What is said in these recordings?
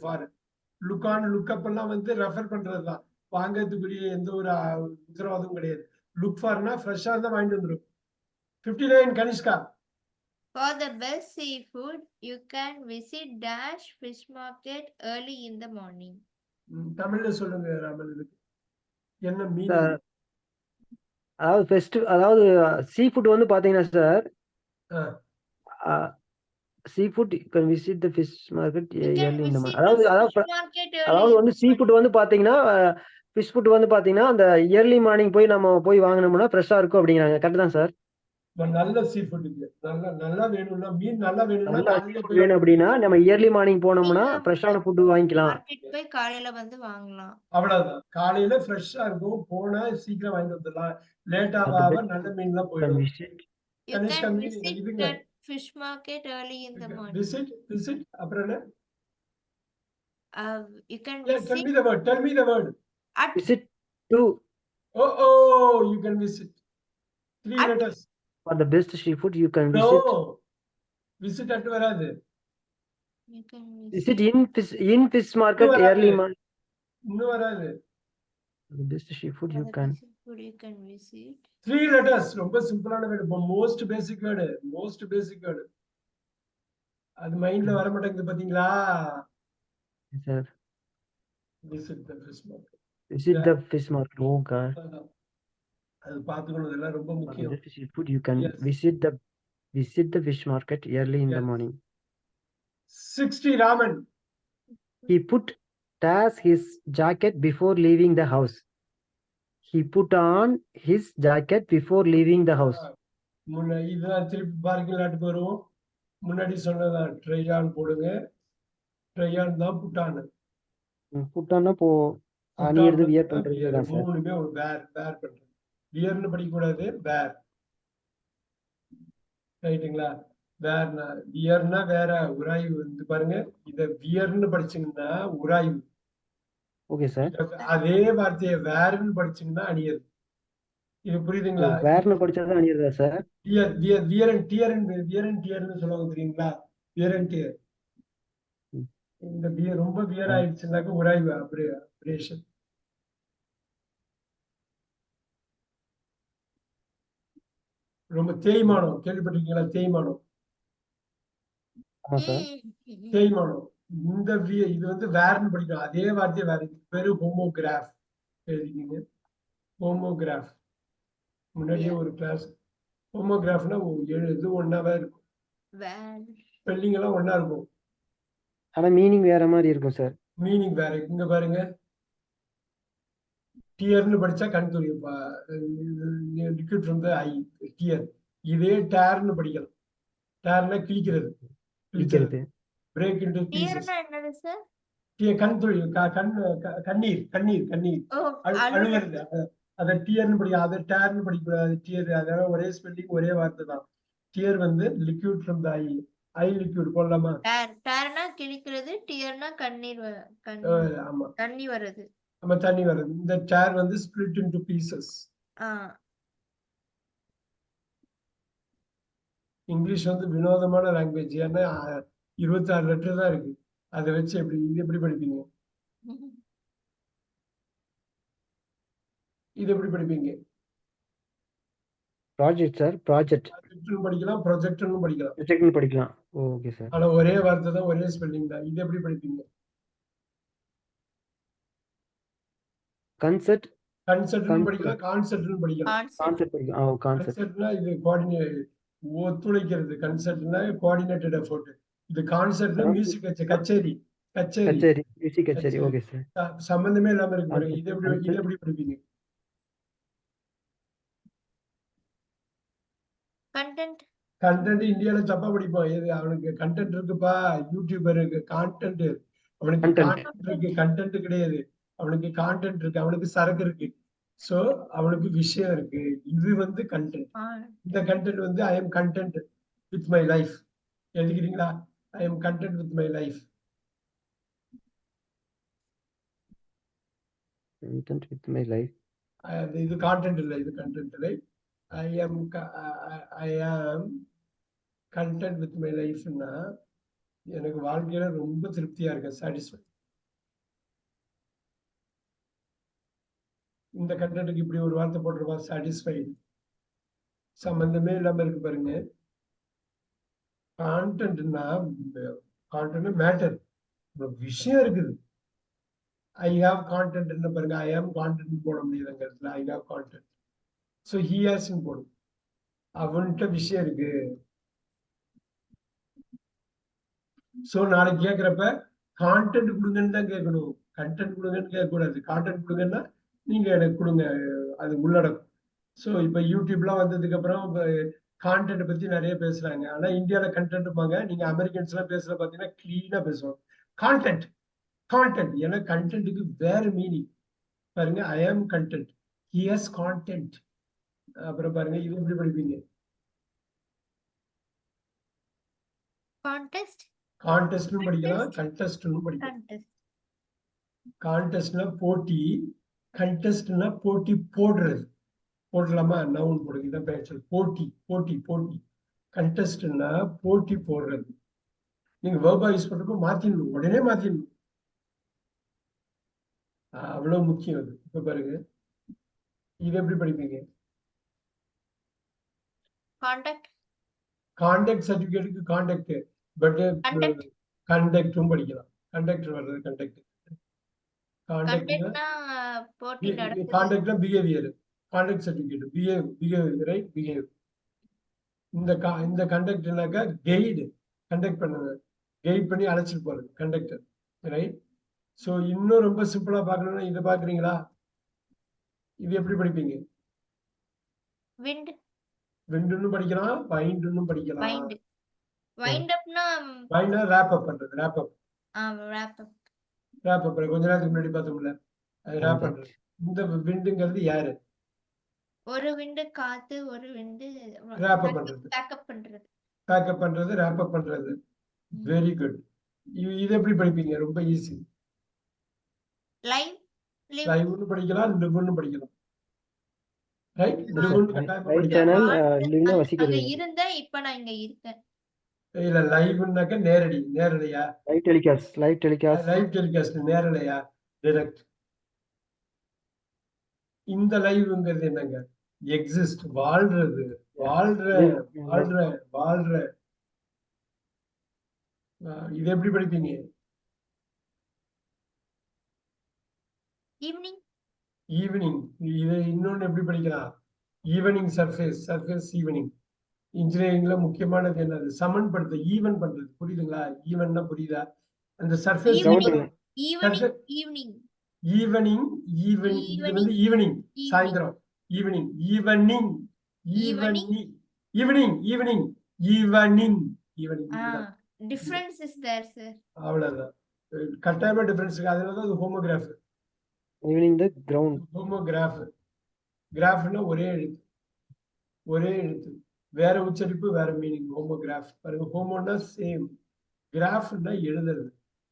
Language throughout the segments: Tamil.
For look on look up எல்லாம் வந்து ரெஃபர் பண்றதுதான். வாங்கறதுக்குரிய எந்த ஒரு உத்தரவாதமும் கிடையாது. லுக் ஃபார்னா ஃப்ரெஷ்ஷா இருந்தா வாங்கிட்டு வந்துடும். 59 Kanishka. For the best seafood, you can visit Dash Fish Market early in the morning. தமிழ்ல சொல்லுங்க ராமன், இதுக்கு என்ன மீனிங்? அதாவது சீ ஃபுட் வந்து பாத்தீங்கன்னா sir, sea food you can visit the fish market early in the morning. அதாவது வந்து சீ ஃபுட் வந்து பாத்தீங்கன்னா, ஃபிஷ் ஃபுட் வந்து பாத்தீங்கன்னா அந்த ஏர்லி மார்னிங் போய் நம்ம போய் வாங்கினோம்னா ஃப்ரெஷ்ஷா இருக்கும் அப்படிங்கிறாங்க. கரெக்ட் தான் சார்? நல்ல சீ ஃபுட்டுக்கு நல்லா வேணும்னா, மீன் நல்லா வேணும்னா காலையில போய் வேணும் அப்படின்னா நம்ம இயர்லி மார்னிங் போனோம்னா ஃப்ரெஷ்ஷான ஃபுட் வாங்கிக்கலாம். மார்க்கெட் போய் காலையில வந்து வாங்கலாம். அவ்வளவுதான். காலையில ஃப்ரெஷ்ஷா இருக்கும், போனா சீக்கிரம் வாங்கிட்டு வந்துடலாம். லேட்டா ஆக நல்ல மீன்லாம் போயிடும். You can visit that fish market early in the morning. Visit அப்புறம் என்ன? You can visit. Tell me the word. Visit to. Oh, you can visit. 3 letters. For the best seafood you can visit. No. Visit at வராது. You can visit in fish market early morning. இன்னும் வராது. The best seafood you can visit. 3 letters. ரொம்ப சிம்பிளான வேர்ட். மோஸ்ட் பேசிக் வேர்ட். அது மைண்ட்ல வர மாட்டேங்குது பாத்தீங்களா? Sir. Visit the fish market. Visit the fish market. Oh god. அது பாத்துக்கணும், இதெல்லாம் ரொம்ப முக்கியம். The seafood you can visit the fish market early in the morning. 60 Raman. He put his jacket before leaving the house. He put on his jacket before leaving the house. இதெல்லாம் திருப்பி பார்க்கிங் வருவோம். முன்னாடி சொன்னதான் ட்ரை ஆன் போடுங்க. ட்ரை ஆன் தான் புட்டான். புட்டான்னா போ அணியிறது வியர் பண்றது தான் சார். மூணுமே ஒரு வேர் பண்றது. வியர்னு படிக்க கூடாது, வேர். ரைட்டுங்களா? வேர்னா வியர்னா வேற, உராய்வு வந்து பாருங்க. இத வியர்னு படிச்சீங்கன்னா உராய்வு. Okay sir. அதே வார்த்தையை வேர்னு படிச்சீங்கன்னா அணியது. இது புரியுதுங்களா? வேர்னு படிச்சா அணியறதா சார்? வியர் அண்ட் டியர்னு சொல்லுவாங்க தெரியுங்களா? Wear and dear. இந்த வியர் ரொம்ப வியர் ஆயிடுச்சுன்னாக்க உராய்வு, அப்ரேஷன். ரொம்ப தேய்மானம் கேள்விப்பட்டிருக்கீங்களா? தேய்மானம். இந்த இது வந்து வேர்னு படிக்கணும். அதே வார்த்தையை வேற, பேரு ஹோமோகிராஃப். எழுதிக்கிங்க, ஹோமோகிராஃப். முன்னாடியே ஒரு கிளாஸ். ஹோமோகிராஃப்னா இது ஒன்னாவே இருக்கும், ஸ்பெல்லிங் எல்லாம் ஒன்னா இருக்கும், ஆனா மீனிங் வேற மாதிரி இருக்கும் சார். மீனிங் வேற. இங்க பாருங்க, டியர்னு படிச்சா கண் துளிப்பா, liquid from the eye, tear. இதே டேர்னு படிக்கலாம். டேர்னா கிழிக்கிறது, பிரேக் இன்டு பீசஸ். என்னது சார்? கண் துளி, கண்ணீர். அழுகிறது. அத டியர்னு படிக்க, அத டேர்னு படிக்கூடாது. டியர் அதாவது ஒரே ஸ்பெல்லிங், ஒரே வார்த்தை தான். டியர் வந்து liquid from the I liquid போடலாமா? டேர்னா கிழிக்கிறது, டியர்னா கண்ணீர். ஆமா, தண்ணி வருது. நம்ம தண்ணி வருது. இந்த டேர் வந்து ஸ்பிளிட் இன்டு பீசஸ். இங்கிலீஷ் வந்து வினோதமான லாங்குவேஜ். ஏன்னா 26 லெட்டர் தான் இருக்கு. அதை வச்சு இது எப்படி படிப்பீங்க? இது எப்படி படிப்பீங்க? ப்ராஜெக்ட் சார், ப்ராஜெக்ட் படிக்கலாம், ப்ரொஜெக்ட்னு படிக்கலாம். ப்ரொஜெக்ட்னு படிக்கலாம். Okay sir. ஆனா ஒரே வார்த்தை தான், ஒரே ஸ்பெல்லிங் தான். இது எப்படி படிப்பீங்க? கன்செப்ட்னு படிக்கலாம், கான்செப்ட்னு படிக்கலாம். கான்செப்ட் படிக்கலாம். கான்செப்ட்னா இது கோஆர்டினேட், ஒத்துழைக்கிறது. கன்செப்ட்னா கோஆர்டினேட்டட் எஃபோர்ட். இது கான்செப்ட்னா மியூசிக் கச்சேரி. மியூசிக் கச்சேரி. Okay sir. சம்பந்தமே இல்லாம இருக்கு பாருங்க. இது எப்படி படிப்பீங்க? கண்டென்ட் இந்தியால தப்பா படிப்போம். அவனுக்கு கண்டென்ட் இருக்குப்பா, யூடியூபருக்கு கான்டென்ட். அவனுக்கு கான்டென்ட் இருக்கு, கண்டென்ட் கிடையாது. அவனுக்கு கான்டென்ட் இருக்கு, அவனுக்கு சரக்கு இருக்கு. சோ அவனுக்கு விஷயம் இருக்கு. இது வந்து கண்டென்ட். இந்த கண்டென்ட் வந்து I am content with my life. எழுதிக்கிறீங்களா? I am content with my life. content with my life. இது கான்டென்ட் இல்லை, இது கண்டென்ட் இல்லை. ஐ ஆம் கண்டென்ட் வித் மை லைஃப்னா எனக்கு வாழ்க்கையில ரொம்ப திருப்தியா இருக்கேன், சாட்டிஸ்ஃபை. இந்த கண்டென்ட்டுக்கு இப்படி ஒரு வார்த்தை போட்டிருப்பா, சாட்டிஸ்ஃபைடு. சம்பந்தமே இல்லாம இருக்கு பாருங்க. கான்டென்ட்னா மேட்டர், விஷயம் இருக்குது. ஐ ஹாவ் கான்டென்ட் பாருங்க, ஐ ஹாவ் கான்டென்ட் போட முடியாது அந்த இடத்துல. I have content. So he ஹாஸ்ன்னு போடும். அவன்கிட்ட விஷயம் இருக்கு. ஸோ நாளைக்கு கேட்கிறப்ப கான்டென்ட் கொடுங்கன்னு தான் கேட்கணும், கண்டென்ட் கொடுங்கன்னு கேட்கக்கூடாது. கான்டென்ட் கொடுங்கன்னா நீங்க எனக்கு கொடுங்க, அது உள்ளடக்கும். ஸோ இப்போ யூடியூப்லாம் வந்ததுக்கு அப்புறம் கான்டென்ட் பத்தி நிறைய பேசுறாங்க. ஆனா இந்தியால கண்டென்ட்பாங்க, நீங்க அமெரிக்கன்ஸ் எல்லாம் பேசுற பாத்தீங்கன்னா கிளீனா பேசுவாங்க. கான்டென்ட் கான்டென்ட், ஏன்னா கண்டென்ட்டுக்கு வேற மீனிங் பாருங்க. ஐ ஆம் கண்டென்ட், ஹி ஹஸ் கான்டென்ட். அப்புறம் பாருங்க, இது எப்படி படிப்பீங்க? கான்டெஸ்ட், கான்டெஸ்ட்னு படிக்கலாம், கண்டெஸ்ட்னு படிக்கலாம். கான்டெஸ்ட்னா போட்டி, கண்டெஸ்ட்னா போட்டி போடுறது. போடலாமா? நவுன் போடுங்க, இதான் பெயர்ச்சொல். போட்டி போட்டி போட்டி. கண்டெஸ்ட்னா போட்டி போடுறது. நீங்க வெர்பா யூஸ் பண்றப்போ மாத்திடணும், உடனே மாத்திடணும். அவ்வளவு முக்கியம் அது. இப்ப பாருங்க, இது எப்படி படிப்பீங்க? கான்டாக்ட், கான்டாக்ட் சர்டிபிகேட்டுக்கு கான்டாக்ட், பட் கண்டக்ட், கண்டக்டும் படிக்கலாம். கண்டக்டர் வர்றது கண்டக்ட். கண்டக்ட்னா போட்டி நடக்குது. கான்டாக்ட்னா behaviour. Contact certificate behaviour, right? Behave. இந்த கண்டக்ட்னாக்கா கைடு, கண்டக்ட் பண்ணுங்க, கைட் பண்ணி அழைச்சிட்டு போறது கண்டக்டர், ரைட்? ஸோ இன்னும் ரொம்ப சிம்பிளா பார்க்கணும்னா இதை பாக்குறீங்களா? இது எப்படி படிப்பீங்க? விண்ட், விண்டுன்னு படிக்கலாம், வைண்டுன்னு படிக்கலாம். வைண்ட், வைண்ட் அப்னா வைண்டா ரேப் அப் பண்றது, ரேப் அப். ராப் அப். ரேப் அப் கொஞ்ச நேரத்துக்கு முன்னாடி பார்த்தோம்ல, அது ரேப் பண்றது. இந்த விண்டுங்கிறது யாரு? ஒரு விண்டு காத்து, ஒரு விண்டு ரேப் அப் பண்றது, பேக்கப் பண்றது. பேக்கப் பண்றது, ரேப் அப் பண்றது. Very good. இது எப்படி படிப்பீங்க? ரொம்ப ஈஸி. லைவ், லைவ்னு படிக்கலாம், லிவ்னு படிக்கலாம், ரைட்? லிவ்னு கட்டாயமா ரைட் படிக்கலாம். சேனல் லிவ்னா அங்க வசிக்கிறது. இருந்தேன், இப்ப நான் இங்க இருக்கேன். இல்ல லைவ்னாக்க நேரடி, நேரலையா? Live telecast, live telecast. Live telecast நேரலையா? டைரக்ட். இந்த லைவ்ங்கிறது என்னங்க? எக்ஸிஸ்ட், வாழ்றது, வாழ்ற வாழ்ற வாழ்ற. இது எப்படி படிப்பீங்க? Evening, evening. இது இன்னொன்னு எப்படி படிக்கலாம்? Evening surface, surface evening. இன்ஜினியரிங்ல முக்கியமானது என்னது? சமன் பண்றது, ஈவன் பண்றது. புரியுதுங்களா? ஈவன்னா புரியுதா? அந்த surface evening, evening, evening. Evening, இது வந்து ஈவினிங், சாயந்தரம். Evening, evening, evening, evening, evening, evening, evening. Difference is there sir. அவ்வளவுதான். கட்டாயமா டிஃபரன்ஸ் இருக்கு. அதனாலதான் அது homograph. Evening the ground. Homograph. கிராஃப்னா ஒரே எழுத்து, ஒரே எழுத்து, வேற உச்சரிப்பு, வேற மீனிங். ஹோமோகிராஃப் பாருங்க. ஹோமோனா சேம், கிராஃப்னா எழுதுறது.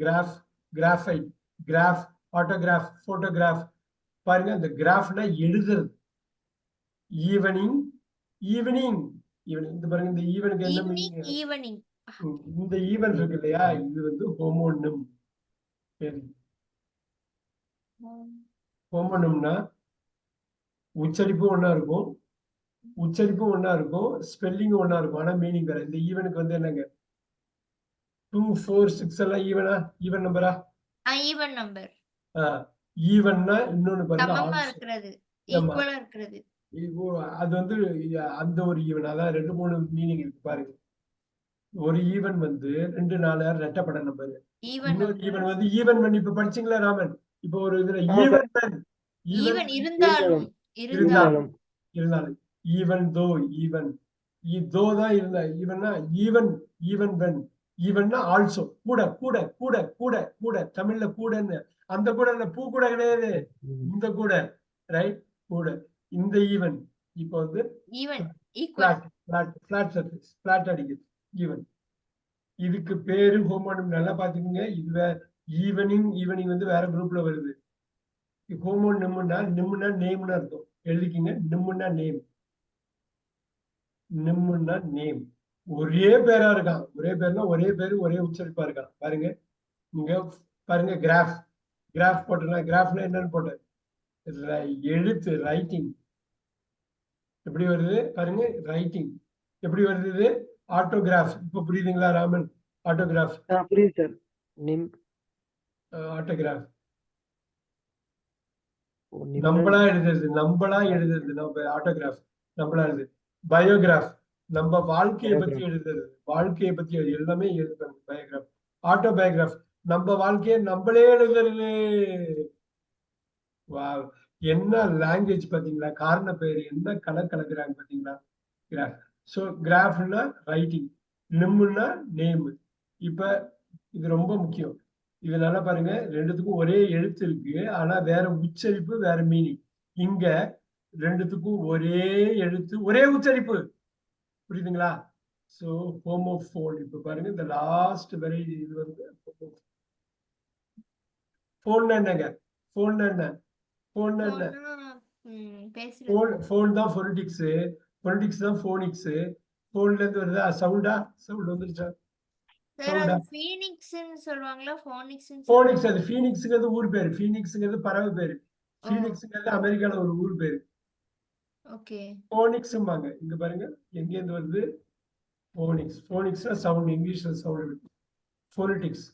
Graph, graphite, graph, autograph, photograph. பாருங்க, அந்த கிராஃப்னா எழுதுறது. Evening, evening, evening. இந்த பாருங்க, இந்த ஈவனுக்கு என்ன மீனிங்? ஈவினிங். இந்த ஈவன் இருக்கு இல்லையா, இது வந்து ஹோமோனிம். ஹோமோனிம்னா உச்சரிப்பும் ஒண்ணா இருக்கும், உச்சரிப்பும் ஒண்ணா இருக்கும், ஸ்பெல்லிங்கும் ஒண்ணா இருக்கும், ஆனா மீனிங் வேற. இந்த ஈவனுக்கு வந்து என்னங்க? 2, 4, 6 எல்லாம் ஈவனா? ஈவன் நம்பரா? Even number. ஈவன்னா இன்னொன்னு பாருங்க, சமமா இருக்கிறது, ஈக்குவலா இருக்கிறது. அது வந்து அந்த ஒரு ஈவன். அதான் 2, 3 மீனிங் இருக்கு பாருங்க. ஒரு ஈவன் வந்து 2, 4, 6 ரெட்டப்பட நம்பர். இன்னொரு ஈவன் வந்து ஈவன் மணி. இப்ப படிச்சீங்களா ராமன்? இப்ப ஒரு இதுல ஈவன் ஈவன் இருந்தாலும் இருந்தாலும் ஈவன் தோ, ஈவன் தோ தான் இருந்தா ஈவன்னா ஈவன், ஈவன் வென். ஈவன்னா ஆல்சோ, கூட கூட கூட கூட கூட. தமிழ்ல கூடன்னு, அந்த கூட பூ கூட கிடையாது, இந்த கூட, ரைட்? கூட. இந்த ஈவன் இப்ப வந்து even equal, flat surface, flat அடிக்குது, ஈவன். இதுக்கு பேரு ஹோமோனிம். நல்லா பாத்துக்கோங்க. இது ஈவனிங், ஈவனிங் வந்து வேற குரூப்ல வருது. ஹோமோனிம்னா, நிம்னா நேம்னு அர்த்தம். எழுதிக்கிங்க, நிம்னா நேம், நிம்னா நேம். ஒரே பேரா இருக்கான், ஒரே பேர்னா ஒரே பேரு, ஒரே உச்சரிப்பா இருக்கான். பாருங்க, நீங்க பாருங்க, கிராஃப். கிராஃப் போட்டேன்னா, கிராஃப்னா என்னன்னு போட்டேன்? எழுத்து ரைட்டிங் எப்படி வருது பாருங்க. ரைட்டிங் எப்படி வருது இது? ஆட்டோகிராஃப். இப்ப புரியுதுங்களா ராமன்? ஆட்டோகிராஃப். புரியுது சார். நிம் ஆட்டோகிராஃப் நிம்ரன் நம்மளா எழுதுறது, நம்ம ஆட்டோகிராஃப் நம்மளா எழுது. பயோகிராஃப் நம்ம வாழ்க்கையை பத்தி பயோகிராஃப். எழுதுறது, வாழ்க்கையை பத்தி எல்லாமே எழுதுறது பயோகிராஃப். ஆட்டோபயோகிராஃப் நம்ம வாழ்க்கையை நம்மளே எழுதுறது. வாவ், என்ன லாங்குவேஜ் பாத்தீங்களா? காரண பெயர் என்ன கலக்குறாங்க பாத்தீங்களா? கிராஃப். ஸோ கிராஃப்னா ரைட்டிங், நிம்முன்னா நேம். இப்ப இது ரொம்ப முக்கியம். இது நல்லா பாருங்க, ரெண்டுத்துக்கும் ஒரே எழுத்து இருக்கு, ஆனா வேற உச்சரிப்பு, வேற மீனிங். இங்க ரெண்டுத்துக்கும் ஒரே எழுத்து, ஒரே உச்சரிப்பு. புரியுதுங்களா? So homophone. இப்ப பாருங்க, இந்த லாஸ்ட் வரை இது வந்து ஃபோன் என்னங்க? ஃபோன் என்ன? ஃபோன் என்ன? ஃபோன் தான் ஃபோனடிக்ஸ். ஃபோனடிக்ஸ் தான் ஃபோனிக்ஸ். ஃபோன்ல இருந்து வருதா? சவுண்டா? சவுண்ட் வந்துருச்சா? சவுண்டா? ஃபீனிக்ஸ்னு சொல்வாங்களா? ஃபோனிக்ஸ்னு ஃபோனிக்ஸ். அது ஃபீனிக்ஸ்ங்கிறது ஊர் பேரு. ஃபீனிக்ஸ்ங்கிறது பறவை பேரு. ஓ. ஃபீனிக்ஸ்ங்கிறது அமெரிக்கால ஒரு ஊர் பேரு. ஓகே. ஃபோனிக்ஸ்ம்பாங்க. இங்க பாருங்க, எங்க இருந்து வருது? ஃபோனிக்ஸ். ஃபோனிக்ஸ்னா சவுண்ட், இங்கிலீஷ்ல சவுண்ட். ஃபோனடிக்ஸ்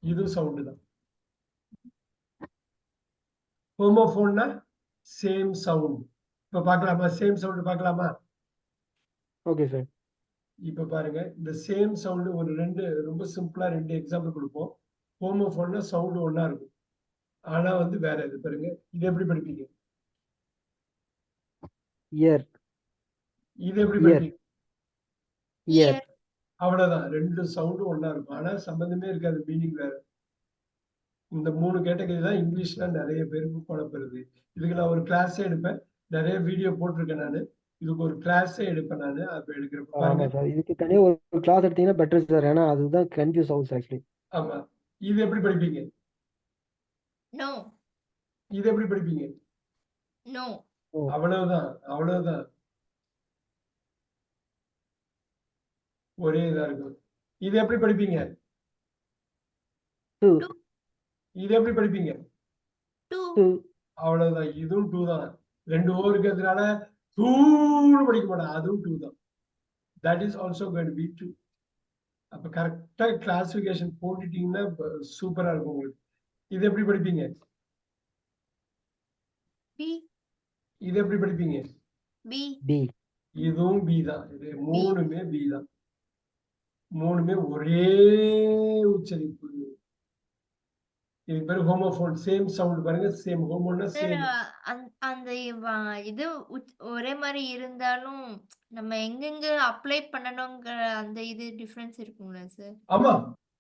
இதுவும் சவுண்ட் தான். ஹோமோஃபோன்னா சேம் சவுண்ட். இப்ப பார்க்கலாமா? சேம் சவுண்ட் பார்க்கலாமா? Okay sir. இப்ப பாருங்க, இந்த சேம் சவுண்ட் ஒரு ரொம்ப சிம்பிளா 2 எக்ஸாம்பிள் கொடுப்போம். ஹோமோஃபோன்னா சவுண்ட் ஒண்ணா இருக்கும், ஆனா வந்து வேற இது. பாருங்க, இது எப்படி படிப்பீங்க? இயர். இது எப்படி இயர். படிப்பீங்க? இயர். அவ்வளவுதான். 2 சவுண்டும் ஒண்ணா இருக்கும், ஆனா சம்பந்தமே இருக்காது, மீனிங் வேற. இந்த 3 கேட்டகரி தான் இங்கிலீஷ்ல நிறைய பேருக்கு குழப்பறது. இதுக்கு நான் ஒரு கிளாஸே எடுப்பேன், நிறைய வீடியோ போட்டிருக்கேன் நானு. இதுக்கு ஒரு கிளாஸே எடுப்பேன் நானு. அப்ப எடுக்கிறப்ப ஆமா பாருங்க. சார். இதுக்கு தனியா ஒரு கிளாஸ் எடுத்தீங்கன்னா பெட்டர் சார். ஏன்னா அதுதான் கன்ஃபியூஸ் ஆகும் சார் ஆக்சுவலி. ஆமா. இது எப்படி படிப்பீங்க? நோ. இது எப்படி படிப்பீங்க? நோ. அவ்வளவுதான், அவ்வளவுதான். ஒரே இதா இருக்கும். இது எப்படி படிப்பீங்க? டூ. இது எப்படி படிப்பீங்க? டூ. அவ்வளவுதான். இதுவும் 2 தான். 2 ஓ இருக்கிறதுனால 2ன்னு படிக்க மாட்டான், அதுவும் 2 தான். That is also going to be 2. அப்ப கரெக்டா கிளாசிபிகேஷன் போட்டுட்டீங்கன்னா சூப்பரா இருக்கும் உங்களுக்கு. இது எப்படி படிப்பீங்க? பி. இது எப்படி படிப்பீங்க? பி. பி. இதுவும் பி தான். இது 3மே பி தான். 3மே ஒரே உச்சரிப்பு. இது பேரு ஹோமோஃபோன். சேம் சவுண்ட் பாருங்க. சேம். ஹோமோன்னா சார், சேம். அந்த இது ஒரே மாதிரி இருந்தாலும் நம்ம எங்கெங்க அப்ளை பண்ணணுங்கிற அந்த இது டிஃபரன்ஸ் இருக்குங்களா சார்? ஆமா.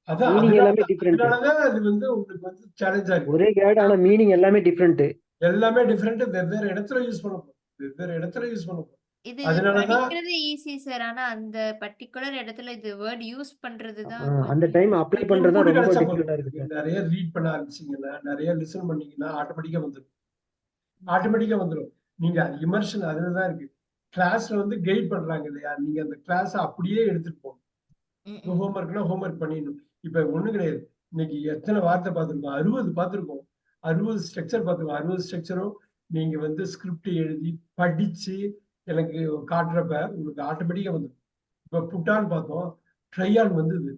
அதான் மீனிங் எல்லாமே டிஃபரெண்ட். அதனாலதான் அது வந்து உங்களுக்கு வந்து சேலஞ்சா இருக்கு. ஒரே கேட், ஆனா மீனிங் எல்லாமே டிஃபரெண்ட். எல்லாமே டிஃபரெண்ட். வெவ்வேறு இடத்துல யூஸ் பண்ண போறோம். வெவ்வேறு இடத்துல யூஸ் பண்ண போறோம். இது அதனாலதான் படிக்கிறது ஈஸி சார். ஆனா அந்த பர்టిక్యులர் இடத்துல இது வேர்ட் யூஸ் பண்றது தான் அந்த டைம் அப்ளை பண்றது மூடு ரொம்ப கிடைச்சா டிஃபிகல்ட்டா போதும். இருக்கு சார். நிறைய ரீட் பண்ண ஆரம்பிச்சீங்கன்னா, நிறைய லிசன் பண்ணீங்கன்னா ஆட்டோமேட்டிக்கா வந்துடும். ஆட்டோமேட்டிக்கா வந்துடும். நீங்க இமர்ஷன் அதுலதான் இருக்கு. கிளாஸ்ல வந்து கைட் பண்றாங்க இல்லையா, நீங்க அந்த கிளாஸ் அப்படியே எடுத்துட்டு போகணும். ஹோம்ஒர்க்னா ஹோம்ஒர்க் பண்ணிடணும். இப்ப ஒண்ணு கிடையாது. இன்னைக்கு எத்தனை வார்த்தை பார்த்திருக்கோம்? 60 பார்த்திருக்கோம். 60 ஸ்ட்ரக்சர் பார்த்திருக்கோம். 60 ஸ்ட்ரக்சரும் நீங்க வந்து ஸ்கிரிப்ட் எழுதி படிச்சு எனக்கு காட்டுறப்ப உங்களுக்கு ஆட்டோமேட்டிக்கா வந்துடும். இப்ப புட்டான் பார்த்தோம், ட்ரையான் வந்தது.